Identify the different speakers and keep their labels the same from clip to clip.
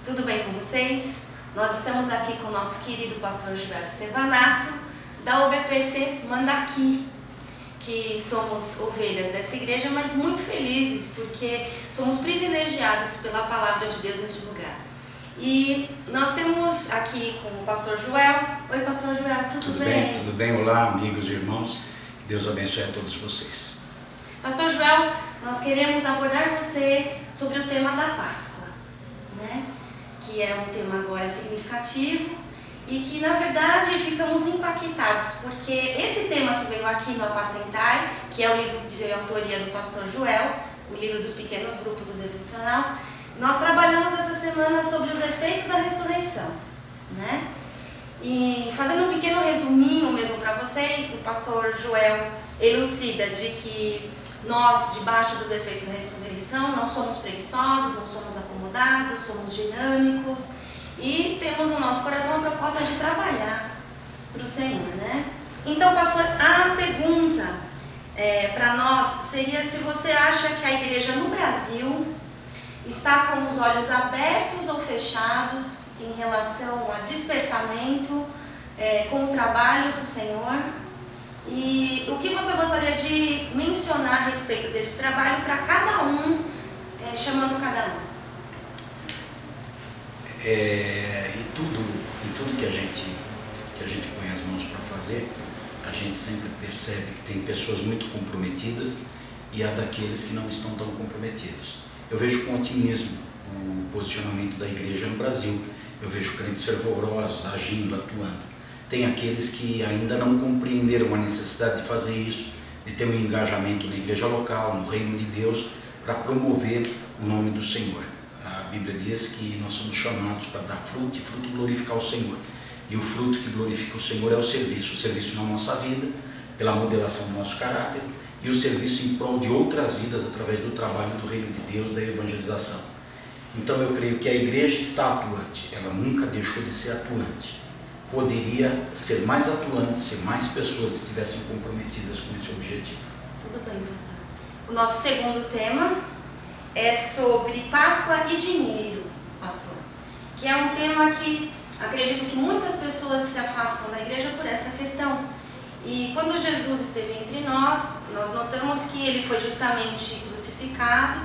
Speaker 1: tudo bem com vocês? Nós estamos aqui com o nosso querido pastor Gilberto Stevanato, da OBPC Mandaqui, que somos ovelhas dessa igreja, mas muito felizes porque somos privilegiados pela palavra de Deus neste lugar. E nós temos aqui com o pastor Joel. Oi, pastor Joel, tudo bem?
Speaker 2: Tudo bem, olá amigos e irmãos, que Deus abençoe a todos vocês.
Speaker 1: Pastor Joel, nós queremos abordar você sobre o tema da Páscoa, né? Que é um tema agora significativo e que na verdade ficamos impactados, porque esse tema que veio aqui no Apacentai, que é o livro de autoria do pastor Joel, o livro dos pequenos grupos, o devocional, nós trabalhamos essa semana sobre os efeitos da ressurreição, né? E fazendo um pequeno resuminho mesmo para vocês, o pastor Joel elucida de que nós, debaixo dos efeitos da ressurreição, não somos preguiçosos, não somos acomodados, somos dinâmicos e temos no nosso coração a proposta de trabalhar para o Senhor, né? Então, pastor, a pergunta para nós seria se você acha que a igreja no Brasil está com os olhos abertos ou fechados em relação a despertamento com o trabalho do Senhor. E o que você gostaria de mencionar a respeito desse trabalho para cada um, chamando cada um?
Speaker 2: Em tudo que a gente põe as mãos para fazer, a gente sempre percebe que tem pessoas muito comprometidas e há daqueles que não estão tão comprometidos. Eu vejo com otimismo o posicionamento da igreja no Brasil. Eu vejo crentes fervorosos, agindo, atuando. Tem aqueles que ainda não compreenderam a necessidade de fazer isso, de ter um engajamento na igreja local, no reino de Deus, para promover o nome do Senhor. A Bíblia diz que nós somos chamados para dar fruto e fruto glorificar o Senhor. E o fruto que glorifica o Senhor é o serviço na nossa vida, pela modelação do nosso caráter, e o serviço em prol de outras vidas através do trabalho do reino de Deus, da evangelização. Então eu creio que a igreja está atuante, ela nunca deixou de ser atuante. Poderia ser mais atuante se mais pessoas estivessem comprometidas com esse objetivo.
Speaker 1: Tudo bem, pastor. O nosso segundo tema é sobre Páscoa e dinheiro, pastor. Que é um tema que acredito que muitas pessoas se afastam da igreja por essa questão. E quando Jesus esteve entre nós, nós notamos que ele foi justamente crucificado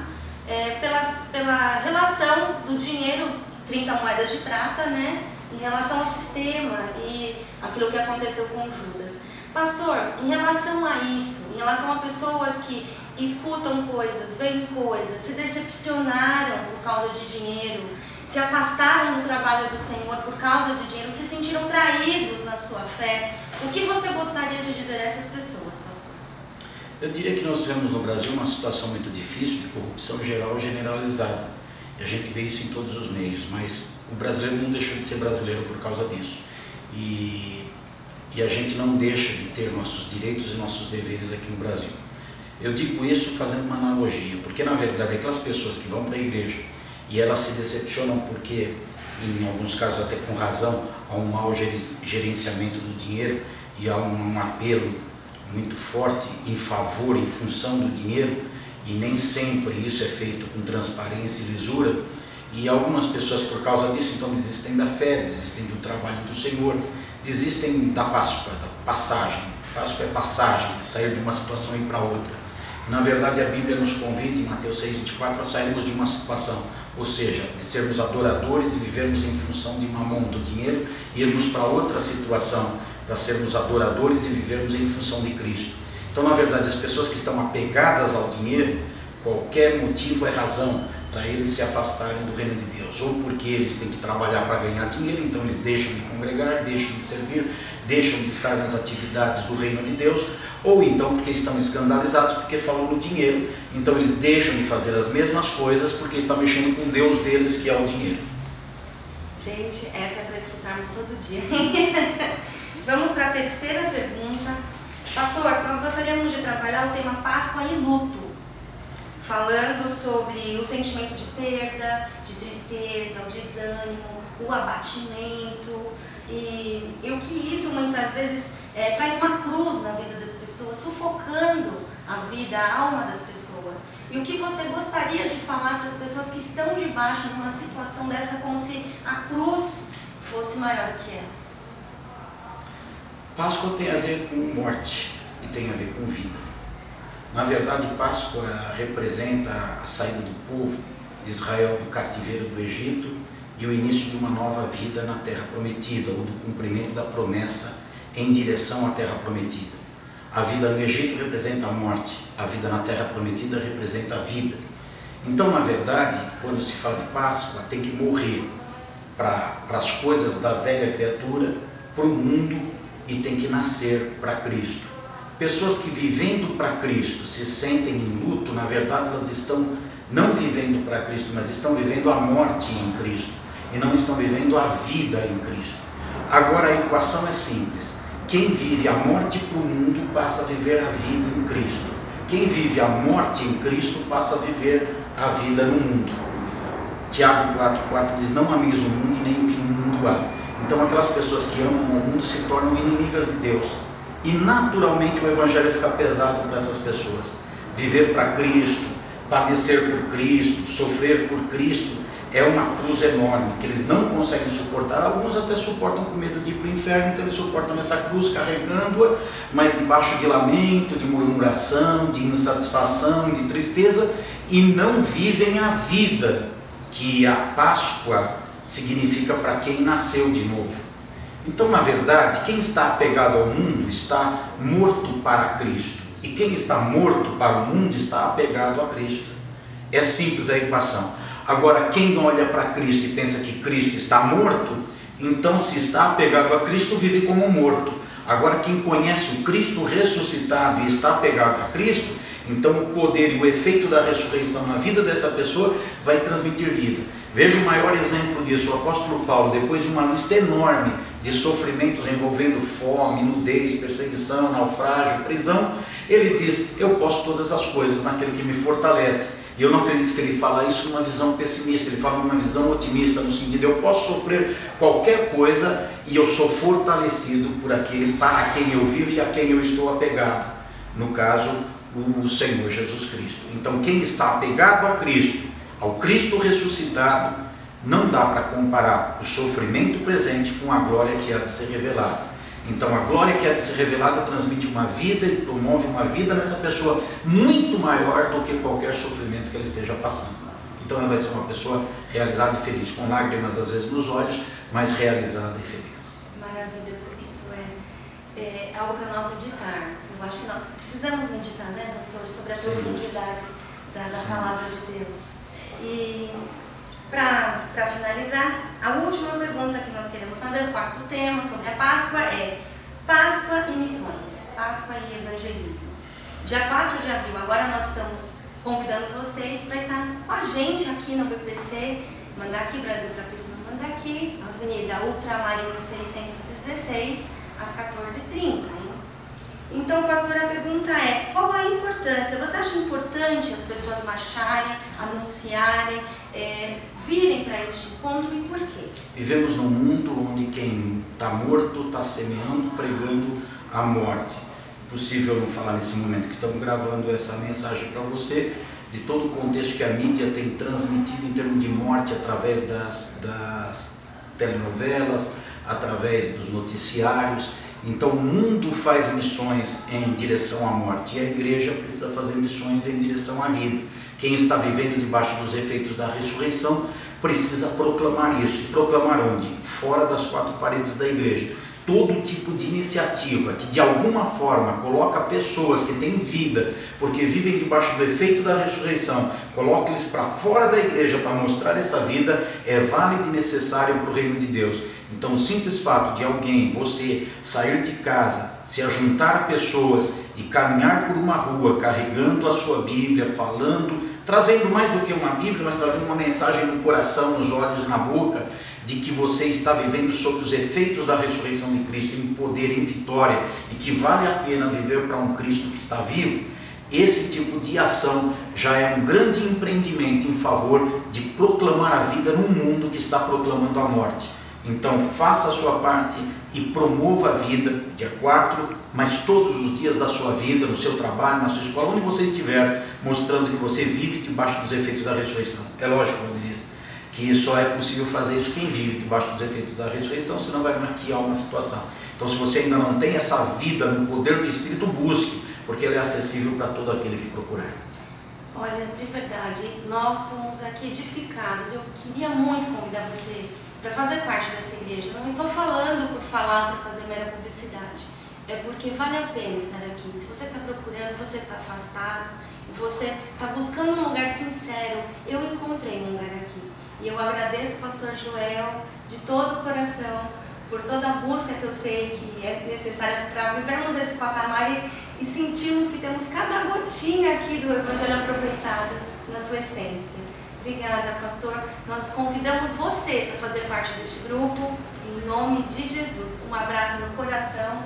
Speaker 1: pela relação do dinheiro, 30 moedas de prata, né? Em relação ao sistema e aquilo que aconteceu com Judas. Pastor, em relação a isso, em relação a pessoas que escutam coisas, veem coisas, se decepcionaram por causa de dinheiro, se afastaram do trabalho do Senhor por causa de dinheiro, se sentiram traídos na sua fé, o que você gostaria de dizer a essas pessoas, pastor?
Speaker 2: Eu diria que nós vivemos no Brasil uma situação muito difícil de corrupção geral generalizada. E a gente vê isso em todos os meios, mas o brasileiro não deixou de ser brasileiro por causa disso. E a gente não deixa de ter nossos direitos e nossos deveres aqui no Brasil. Eu digo isso fazendo uma analogia, porque na verdade aquelas pessoas que vão para a igreja e elas se decepcionam porque, em alguns casos até com razão, há um mau gerenciamento do dinheiro e há um apelo muito forte em favor, em função do dinheiro, e nem sempre isso é feito com transparência e lisura, e algumas pessoas por causa disso então desistem da fé, desistem do trabalho do Senhor, desistem da Páscoa, da passagem. Páscoa é passagem, é sair de uma situação e ir para outra. E, na verdade a Bíblia nos convida em Mateus 6,24 a sairmos de uma situação, ou seja, de sermos adoradores e vivermos em função de mamon, do dinheiro, e irmos para outra situação, para sermos adoradores e vivermos em função de Cristo. Então, na verdade, as pessoas que estão apegadas ao dinheiro, qualquer motivo é razão para eles se afastarem do reino de Deus. Ou porque eles têm que trabalhar para ganhar dinheiro, então eles deixam de congregar, deixam de servir, deixam de estar nas atividades do reino de Deus, ou então porque estão escandalizados porque falam no dinheiro, então eles deixam de fazer as mesmas coisas porque estão mexendo com o Deus deles, que é o dinheiro.
Speaker 1: Gente, essa é para escutarmos todo dia. Vamos para a terceira pergunta. Pastor, nós gostaríamos de trabalhar o tema Páscoa e luto, falando sobre o sentimento de perda, de tristeza, o desânimo, o abatimento e o que isso muitas vezes traz uma cruz na vida das pessoas, sufocando a vida, a alma das pessoas. E o que você gostaria de falar para as pessoas que estão debaixo de uma situação dessa, como se a cruz fosse maior do que elas?
Speaker 2: Páscoa tem a ver com morte e tem a ver com vida. Na verdade, Páscoa representa a saída do povo de Israel do cativeiro do Egito e o início de uma nova vida na Terra Prometida, ou do cumprimento da promessa em direção à Terra Prometida. A vida no Egito representa a morte, a vida na Terra Prometida representa a vida. Então, na verdade, quando se fala de Páscoa, tem que morrer para as coisas da velha criatura, para o mundo, e tem que nascer para Cristo. Pessoas que vivendo para Cristo se sentem em luto, na verdade elas estão não vivendo para Cristo, mas estão vivendo a morte em Cristo e não estão vivendo a vida em Cristo. Agora a equação é simples: quem vive a morte para o mundo passa a viver a vida em Cristo. Quem vive a morte em Cristo passa a viver a vida no mundo. Tiago 4,4 diz: não ameis o mundo e nem o que no mundo há. Então aquelas pessoas que amam o mundo se tornam inimigas de Deus. E naturalmente o Evangelho fica pesado para essas pessoas. Viver para Cristo, padecer por Cristo, sofrer por Cristo, é uma cruz enorme, que eles não conseguem suportar. Alguns até suportam com medo de ir para o inferno, então eles suportam essa cruz carregando-a, mas debaixo de lamento, de murmuração, de insatisfação, de tristeza, e não vivem a vida que a Páscoa significa para quem nasceu de novo. Então, na verdade, quem está apegado ao mundo está morto para Cristo. E quem está morto para o mundo está apegado a Cristo. É simples a equação. Agora, quem olha para Cristo e pensa que Cristo está morto, então se está apegado a Cristo, vive como morto. Agora, quem conhece o Cristo ressuscitado e está apegado a Cristo, então o poder e o efeito da ressurreição na vida dessa pessoa vai transmitir vida. Veja o maior exemplo disso, o apóstolo Paulo, depois de uma lista enorme de sofrimentos envolvendo fome, nudez, perseguição, naufrágio, prisão, ele diz: eu posso todas as coisas naquele que me fortalece. E eu não acredito que ele fala isso numa visão pessimista, ele fala numa visão otimista, no sentido de eu posso sofrer qualquer coisa e eu sou fortalecido por aquele para quem eu vivo e a quem eu estou apegado. No caso, o Senhor Jesus Cristo. Então quem está apegado a Cristo, ao Cristo ressuscitado, não dá para comparar o sofrimento presente com a glória que há de ser revelada. Então a glória que há de ser revelada transmite uma vida e promove uma vida nessa pessoa muito maior do que qualquer sofrimento que ela esteja passando. Então ela vai ser uma pessoa realizada e feliz, com lágrimas às vezes nos olhos, mas realizada e feliz.
Speaker 1: Maravilhoso, isso é algo para nós meditarmos. Eu acho que nós precisamos meditar, né, pastor, sobre a profundidade da palavra de Deus. E para finalizar, a última pergunta que nós queremos fazer, o quarto tema sobre a Páscoa, é Páscoa e missões, Páscoa e evangelismo. Dia 4 de abril, agora nós estamos convidando vocês para estarmos com a gente aqui no BPC, Mandaki, Brasil para Cristo no Mandaki, Avenida Ultramarino 616, às 14h30. Então, pastora, a pergunta é: qual a importância? Você acha importante as pessoas marcharem, anunciarem, virem para este encontro, e por quê?
Speaker 2: Vivemos num mundo onde quem está morto está semeando, pregando a morte. Impossível não falar nesse momento que estamos gravando essa mensagem para você, de todo o contexto que a mídia tem transmitido em termos de morte através das telenovelas, através dos noticiários. Então o mundo faz missões em direção à morte e a igreja precisa fazer missões em direção à vida. Quem está vivendo debaixo dos efeitos da ressurreição precisa proclamar isso. E proclamar onde? Fora das quatro paredes da igreja. Todo tipo de iniciativa que de alguma forma coloca pessoas que têm vida, porque vivem debaixo do efeito da ressurreição, coloca eles para fora da igreja para mostrar essa vida, é válido e necessário para o reino de Deus. Então o simples fato de alguém, você, sair de casa, se ajuntar a pessoas e caminhar por uma rua carregando a sua Bíblia, falando, trazendo mais do que uma Bíblia, mas trazendo uma mensagem no coração, nos olhos, na boca, de que você está vivendo sob os efeitos da ressurreição de Cristo, em poder, em vitória, e que vale a pena viver para um Cristo que está vivo. Esse tipo de ação já é um grande empreendimento em favor de proclamar a vida num mundo que está proclamando a morte. Então faça a sua parte e promova a vida. Dia 4 mas todos os dias da sua vida, no seu trabalho, na sua escola, onde você estiver, mostrando que você vive debaixo dos efeitos da ressurreição. É lógico, Valdenise, que só é possível fazer isso quem vive debaixo dos efeitos da ressurreição, senão vai maquiar uma situação. Então, se você ainda não tem essa vida no poder do Espírito, busque, porque ele é acessível para todo aquele que procurar.
Speaker 1: Olha, de verdade, nós somos aqui edificados. Eu queria muito convidar você para fazer parte dessa igreja. Não estou falando por falar, para fazer mera publicidade. É porque vale a pena estar aqui. Se você está procurando, você está afastado, você está buscando um lugar sincero, eu encontrei um lugar aqui. E eu agradeço o pastor Joel de todo o coração por toda a busca que eu sei que é necessária para vivermos esse patamar e sentirmos que temos cada gotinha aqui do Evangelho aproveitadas na sua essência. Obrigada, pastor. Nós convidamos você para fazer parte deste grupo, em nome de Jesus. Um abraço no coração.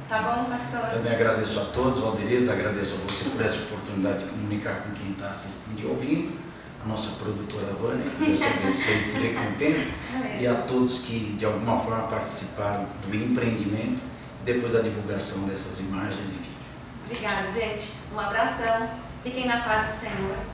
Speaker 1: Tá bom, pastor?
Speaker 2: Também agradeço a todos, Valdenise, agradeço a você por essa oportunidade de comunicar com quem está assistindo e ouvindo. A nossa produtora Vânia, que Deus te abençoe e te recompense. E a todos que de alguma forma participaram do empreendimento, depois da divulgação dessas imagens e vídeos.
Speaker 1: Obrigada, gente. Um abração. Fiquem na paz do Senhor.